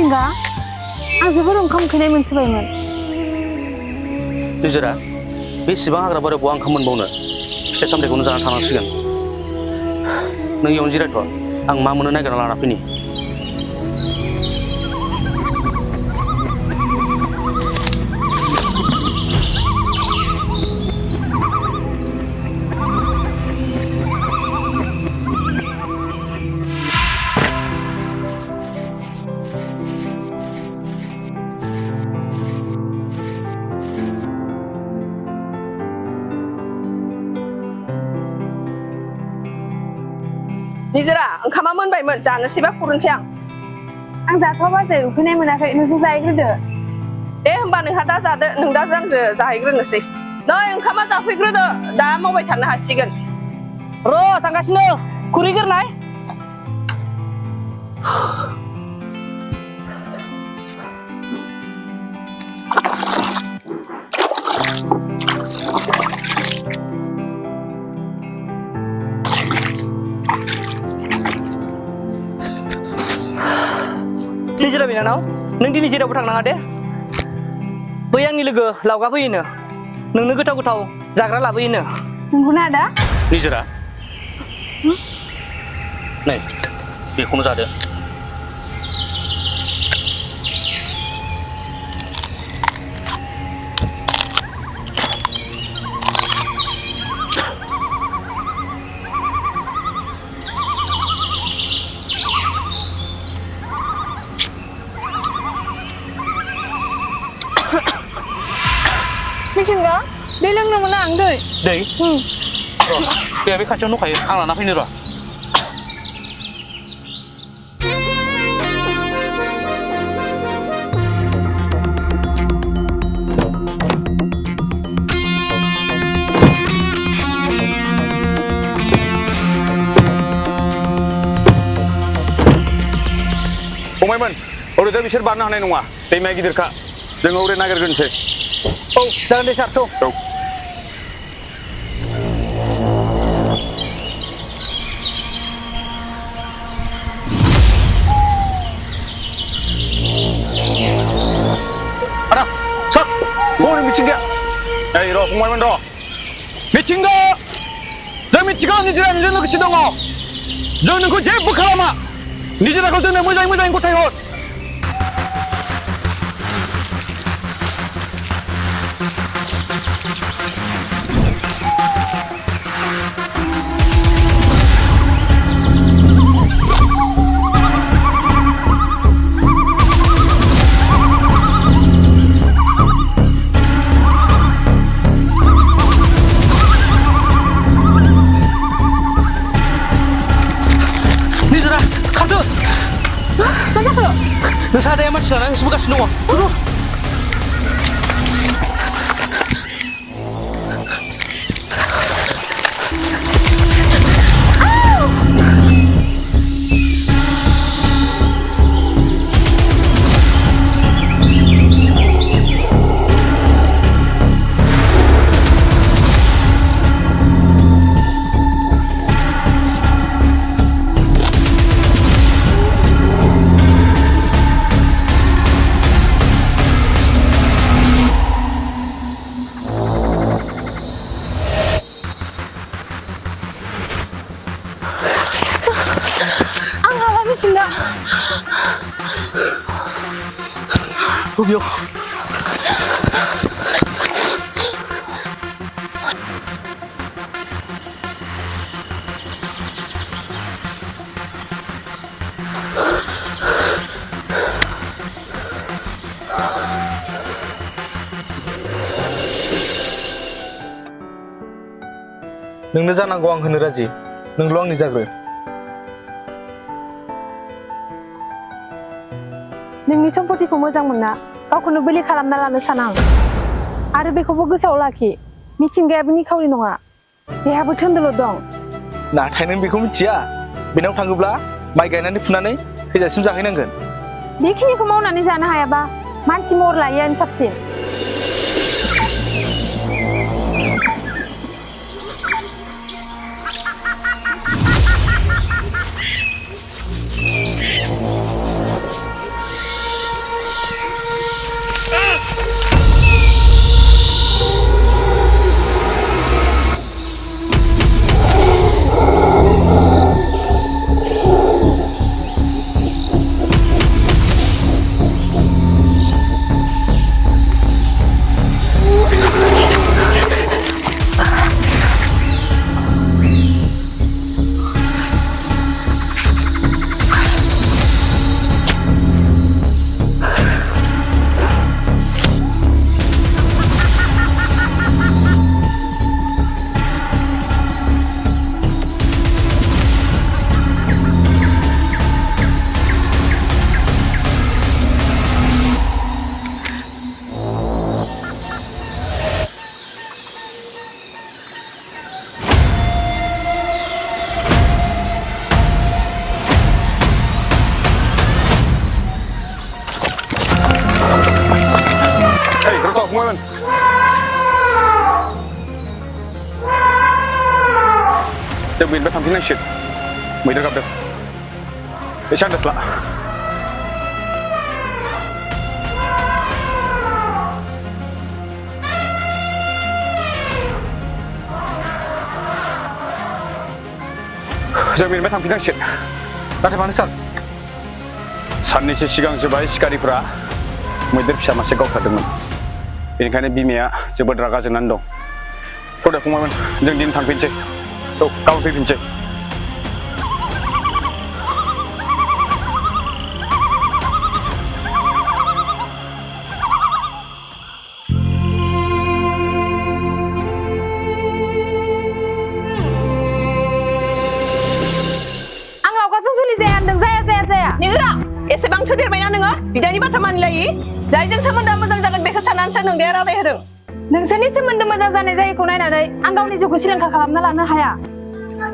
मिथिंगा आं जोबोर ओंखाम उखैनाय मोनसोबायमोन निजोरा बेसेबां हाग्रा बारियाव बहा ओंखाम मोनबावनो फिथाइ सामथाइखौनो जाना थानांसिगोन नों इयावनो जिरायथ' आं मा मोनो नागिरना लाना फैनि निजोरा ओंखामा मोनबायमोन जानोसैबा खुरनोसै आं जाथ'वा बाजै उखैनाय मोनाखै नोंसोर जाहैग्रोदो दे होमबा नोंहा दा जादो नों दा आंजो जाहैग्रोनोसै नै ओंखामा जाफैग्रोदो दा मावबाय थानो हासिगोन र' थांगासिनो खुरैग्रोनाय निजोरा बिनानाव नों दिनै जेरावबो थांनाङा दे बै आंनि लोगो लावगा फैयोनो नोंनो गोथाव गोथाव जाग्रा लाबोयोनो नंगौना आदा निजोरा नै बेखौनो जादो मिथिंगा दै लोंनो मोना आं दै दै र' बे खाथियावनो दंखायो आं लाना फैनो र' फंबायमोन ओरैनो बिसोर बारनो हानाय नङा दैमाया गिदिरखा जोङो ओरै नागिरग्रोनोसै औ जागोन दे सार थ' औ आदा sak बबे मिथिंगाया नै र' फंबायमोन र' मिथिंगा जों मिथिगौ निजोरा नोंजों लोगोसे दङ जों नोंखौ जेबो खालामा निजोराखौ जोंनो मोजाङै मोजाङै गथायहर नोंसा आदाया मानसि लानानै होसोबोगासिनो दङ बबेयाव नोंनो जानांगौ आं होनो राजि नोंल' आंनि जाग्रो नोंनि सम्पतिखौ मोजां मोना गावखौनो बोलि खालामना लानो साना आं आरो बेखौबो गोसोआव लाखि मिथिंगायाबो निखावरि नङा बेहाबो थोन्दोल' दं नाथाय नों बेखौ मिथिया बेनाव थाङोब्ला माइ गायनानै फुनानै थैजासिम जाहैनांगोन बेखिनिखौ मावनानै जानो हायाबा मानसि महर लायैआनो साबसिन जों बेनिफ्राय थांफिननांसिगोन मैदेर गाबदों एसेबां दोस्ला जों बेनिफ्राय थांफिननांसिगोन नाथाय मानो सार साननैसो सिगांसो बाहाय सिखारिफ्रा मैदेर फिसा मासे गावथारदोंमोन बेनिखायनो बिमाया जोबोद रागा जोंनानै दं थ'दे फंबायमोन जों दिनै थांफिनसै गाबोन फैफिनसै आं लावगाजों जुलि जाया होनदों जाया निजोरा एसेबां थोदेरबायना नोङो बिदानि बाथ्रा मानिलायि जायजों सोमोन्दोआ मोजां जागोन बेखौ साननानैसो नोंदाया रादाय होदों नोंसोरनि सोमोन्दो मोजां जानाय जायैखौ नायनानै आं गावनि जिउखौ सिलिंखार खालामना लानो हाया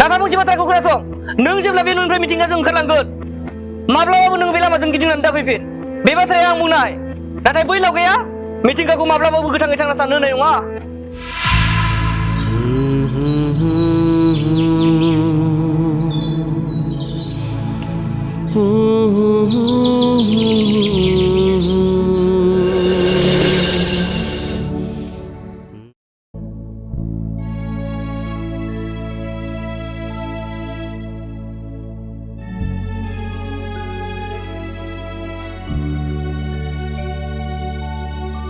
नाथाय मोनसे बाथ्राखौ खोनासं नों जेब्ला बे न'निफ्राय मिथिंगाजों ओंखारलांगोन माब्लाबाबो नों बे लामाजों गिदिंनानै दाफैफिन बे बाथ्राया आं बुंनाय नाथाय बै लावगाया मिथिंगाखौ माब्लाबाबो गोथाङै थांना थानो होनाय नङा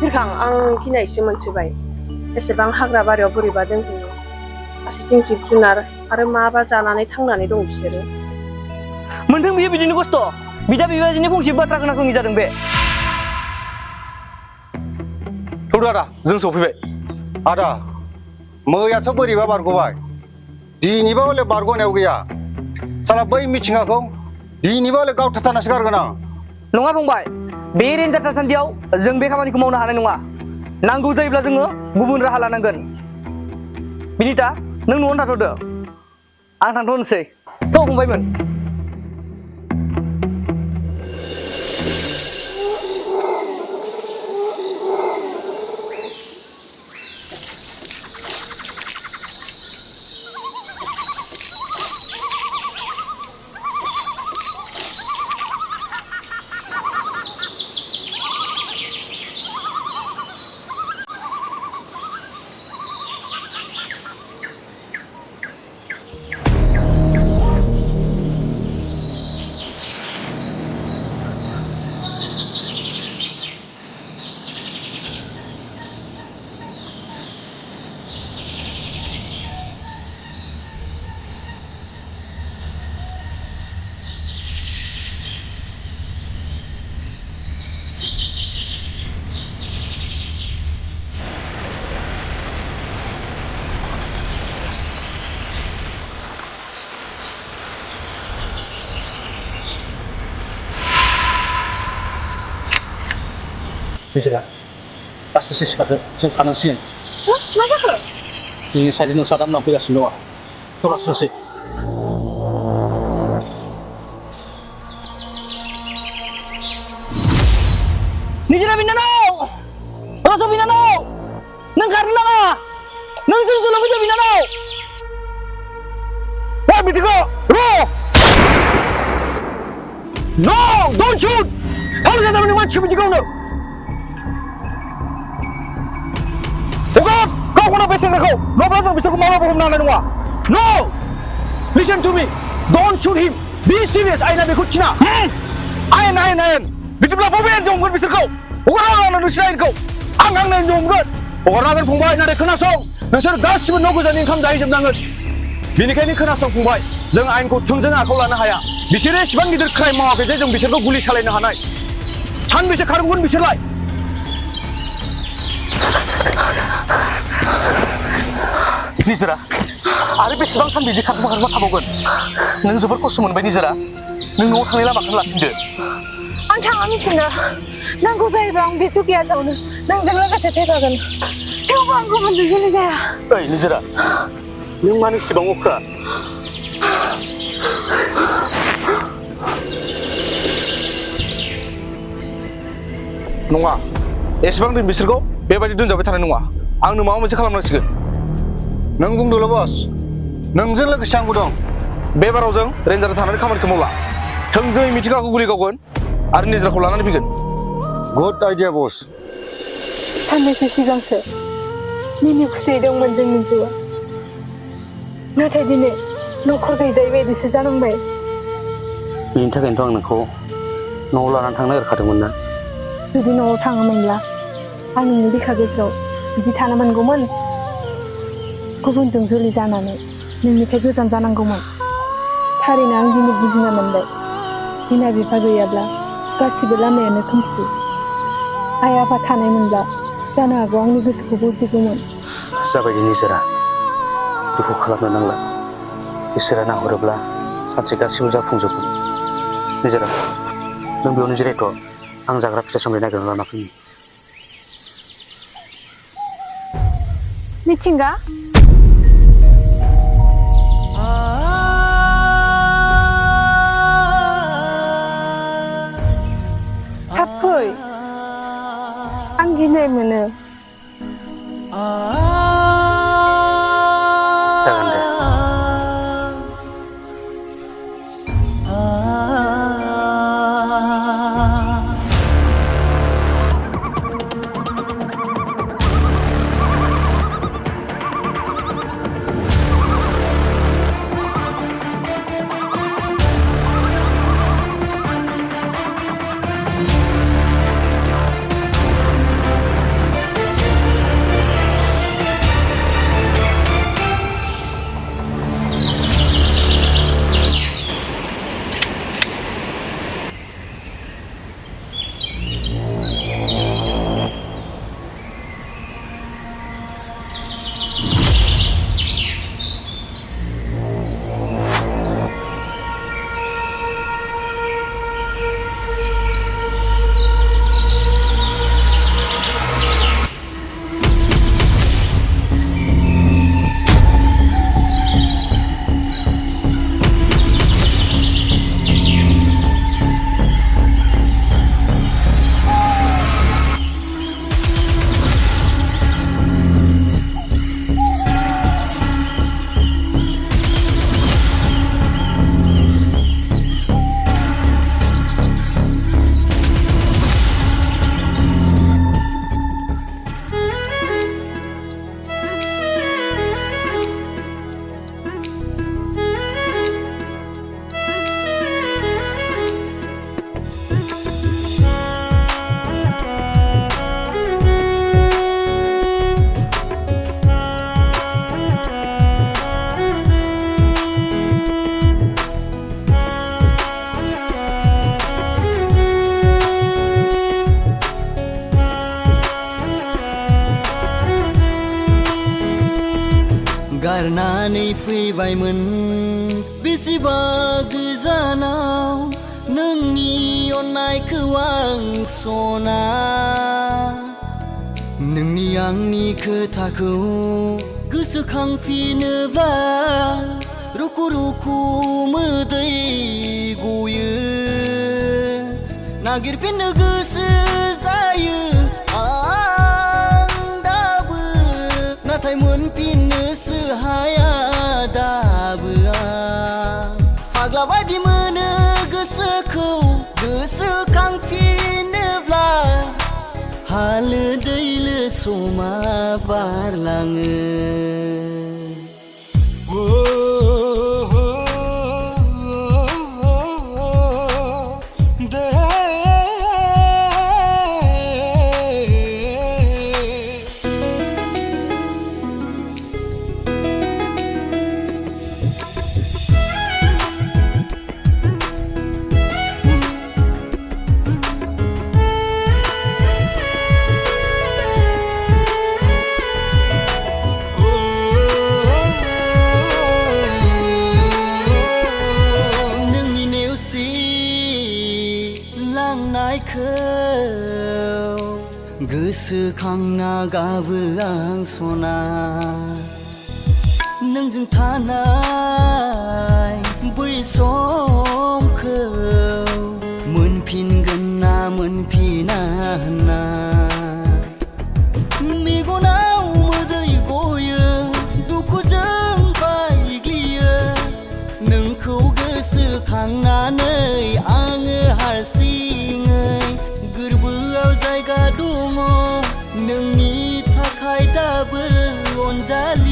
बिरखां आं गिनायसो मोनसोबाय एसेबां हाग्रा बारियाव बोरैबा दोनहैयो फारसेथिं जिब जुनार आरो माबा जानानै थांनानै दं बिसोरो मोनथों बियो बिदिनो खस्थ' बिदा बिबाजैनि फंसे बाथ्रा खोनासङि जादों बे थौदो आदा जों सफैबाय आदा मैयाथ' बोरैबा बारग'बाय दिनैबा हले बारग'नायाव गैया साला बै मिथिंगाखौ दिनैबा हले गावथारनासो गारगोन आं नङा फंबाय बे रेन्जार थासान्दियाव जों बे खामानिखौ मावनो हानाय नङा नांगौ जायोब्ला जोङो गुबुन राहा लानांगोन बिनिता नों न'आवनो थाथ'दो आं थांथ'नोसै थ' फंबायमोन बिसोरा दासो सिखारदों जों थानांसिगोन मा जाखो जोंनि साइडनि नोंस्रा दामना फैगासिनो दङ थलासोसै निजिरा बिनानाव रस' बिनानाव नों खारनो नाङा नों जों जोलाव फैदो बिनानाव Why मिथिंगा र' No don't shoot थाल जादों नों मानसिखौ बिदि गावनो हगार गावखौनो बेसेंगाखौ नङाब्ला जों बिसोरखौ माब्लाबा हमनो हानाय नङा No listen to me don't shoot him be serious आयना बेखौ थिना आयेन बिदिब्ला बबे आयेनजों हमगोन बिसोरखौ हगारना नोंसोर आयेनखौ आं आयेनजों हमगोन हगारना होगोन फंबाय नाथाय खोनासं नोंसोर गासिबो न' गोजाननि ओंखाम जाहैजोबनांगोन बेनिखायनो खोनासं फंबाय जों आयेनखौ थोंजों आखायाव लानो हाया बिसोरो एसेबां गिदिर क्राइम मावाखै जे जों बिसोरखौ गुलि सालायनो हानाय सानबेसे खारगोन बिसोरलाय निजोरा आरो बेसेबां सान बिदि खारखोमा थाबावगोन नों जोबोर खस्थ' मोनबाय निजोरा नों न'आव थांनाय लामाखौ लाफिनदो आं थाङा मिथिंगा नांगौ जायोब्ला आं बे सुखियाजावनो नोंजों लोगोसे थैफागोन थेवबो आं गुबुनजों जुलि जाया ओइ निजोरा नों मानो इसेबां अख्रा नङा एसेबां दिन बिसोरखौ बेबायदि दोनजाबाय थानाय नङा आंनो माबा मोनसे खालामनांसिगोन नों बुंदोल' बस नोंजों लोगोसे आंबो दं बे बाराव जों रेन्जाराव थानानै खामानिखौ मावला थोंजोङै मिथिंगाखौ गुलि गावगोन आरो निजिराखौ लानानै फैगोन गुड आइडिया बस साननैसो सिगांसो मिनि खुसियै दंमोन जोंनि जिउआ नाथाय दिनै न'खर गैजायै बायदिसो जानांबाय बेनि थाखायनोथ' आं नोंखौ न'आव लानानै थांनो नागिरखादोंमोन ना जुदि न'आव थाङोमोनब्ला आं नोंनि बिखा गेजेराव बिदि थानो मोनगौमोन गुबुनजों जुलि जानानै नोंनिफ्राय गोजान जानांगौमोन थारैनो आं दिनै बुजिना मोनबाय बिमा बिफा गैयाब्ला गासिबो लामायानो खोमसि आइ आफा थानायमोनब्ला जानो हागौ आंनि गोसोखौ बुजिगौमोन जाबायदि निजोरा दुखु खालामनो नांला इसोरा नाहरोब्ला सानसे गासिबो जाफुंजोबगोन निजोरा नों बेयावनो जिरायथ' आं जाग्रा फिथाइ सामथाइ नागिरना लाना फैनि मिथिंगा थाब फै आं गिनाय मोनो जागोन दे गारनानै फैबायमोन बेसेबा गोजानाव नोंनि अननायखौ आं सना नोंनि आंनि खोथाखौ गोसोखांफिनोब्ला रुखु रुखु मोदै गयो नागिरफिननो गोसो जायो आं दाबो नाथाय मोनफिननोसो हाया दाबो आं फाग्ला बायदि मोनो गोसोखौ गोसोखांफिनोब्ला हालो दैलो समा बारलाङो गोसोखांना गाबो आं सना नोंजों थानाय बै समखौ मोनफिनगोन ना मोनफिना होनना मेगनाव मोदै गयो दुखुजों बायग्लियो जालि